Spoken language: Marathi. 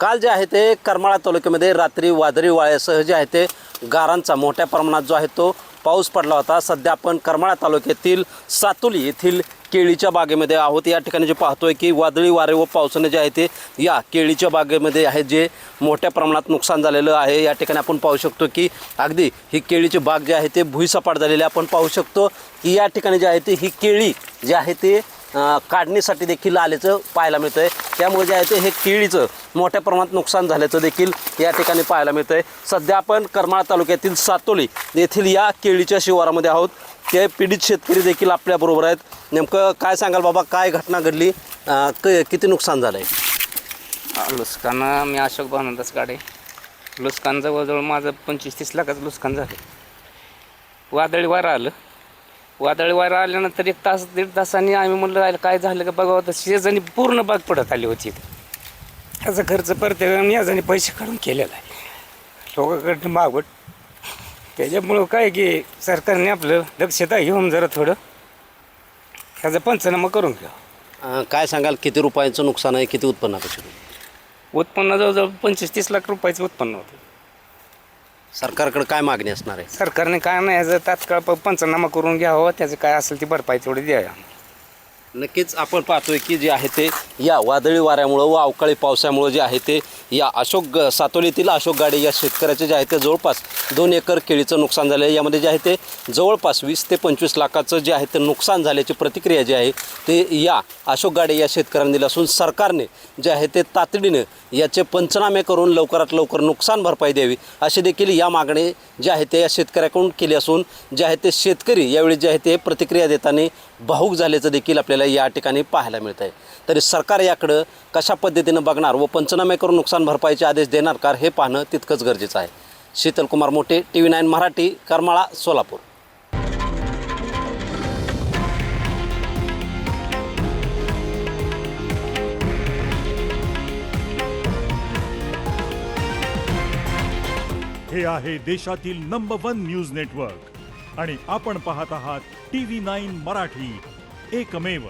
काल जे आहे ते करमाळा तालुक्यामध्ये रात्री वादळी वाऱ्यासह जे आहे ते गारांचा मोठ्या प्रमाणात जो आहे तो पाऊस पडला होता। सध्या आपण करमाळा तालुक्यातील सातोली येथील केळीच्या बागेमध्ये आहोत। या ठिकाणी जे पाहतोय की वादळी वारे व पावसाने जे आहे ते या केळीच्या बागेमध्ये आहे जे मोठ्या प्रमाणात नुकसान झालेलं आहे। या ठिकाणी आपण पाहू शकतो की अगदी ही केळीची बाग जी आहे ते भुईसपाट झालेली आपण पाहू शकतो की या ठिकाणी जे आहे ते ही केळी जी आहे ते काढणीसाठी देखील आल्याचं पाहायला मिळतंय। त्यामुळे जे आहे ते हे केळीचं मोठ्या प्रमाणात नुकसान झाल्याचं देखील या ठिकाणी पाहायला मिळतंय। सध्या आपण करमाळा तालुक्यातील सातोली येथील या केळीच्या शिवारामध्ये आहोत। ते पीडित शेतकरी देखील आपल्याबरोबर आहेत। नेमकं काय सांगाल बाबा, काय घटना घडली, किती नुकसान झालं आहे? लुस्कान मी अशोक भावनदास गाडे। लुस्कान जवळजवळ माझं 25-30 लाखाचं लुस्कान झालं। वादळी वारं आल्यानंतर 1 तास 1.5 तासांनी आम्ही म्हणलं काय झालं का बघावं, तर शेजारी पूर्ण बाग पडत आली होती। त्याचा खर्च प्रत्येकाने याजाने पैसे काढून केलेला आहे लोकांकडनं मागवत। त्याच्यामुळं काय की सरकारने आपलं दक्षता घेऊन जरा थोडं त्याचा पंचनामा करून घ्या। काय सांगाल, किती रुपयांचं नुकसान आहे, किती उत्पन्न अपेक्षित? उत्पन्न जवळजवळ 25-30 लाख रुपयाचं उत्पन्न होतं। सरकारकडे काय मागणी असणार आहे? सरकारने काय नाही याचं तात्काळ पंचनामा करून घ्यावं, त्याचं काय असेल ती भरपाई तेवढी द्यावी। नक्कीच आपण पाहतोय की जे आहे ते या वादळी वाऱ्यामुळं व अवकाळी पावसामुळं जे आहे ते या सातोलीतील अशोक गाडे या शेतकऱ्याचे जे आहे ते जवळपास 2 एकर केळीचं नुकसान झालं आहे। यामध्ये जे आहे ते जवळपास 20 ते 25 लाखाचं जे आहे ते नुकसान झाल्याची प्रतिक्रिया जी आहे ते या अशोक गाडे या शेतकऱ्यांनी दिली असून सरकारने जे आहे ते तातडीनं याचे पंचनामे करून लवकरात लवकर नुकसान भरपाई द्यावी अशी देखील या मागणी जे आहे ते या शेतकऱ्याकडून केली असून जे आहे ते शेतकरी यावेळी जे आहे ते प्रतिक्रिया देताना भावूक झाल्याचं देखील आपल्याला या ठिकाणी पाहायला मिळत आहे। तरी सरकार याकडं कशा पद्धतीनं बघणार व पंचनामे करून नुकसान भरपाईचे आदेश देणार का हे पाहणं तितकंच गरजेचं आहे। शीतल कुमार मोटे, TV9 मराठी, करमाळा, सोलापूर। हे आहे देशातील नंबर 1 न्यूज नेटवर्क आणि आपण पाहत आहात TV9 मराठी, एकमेव।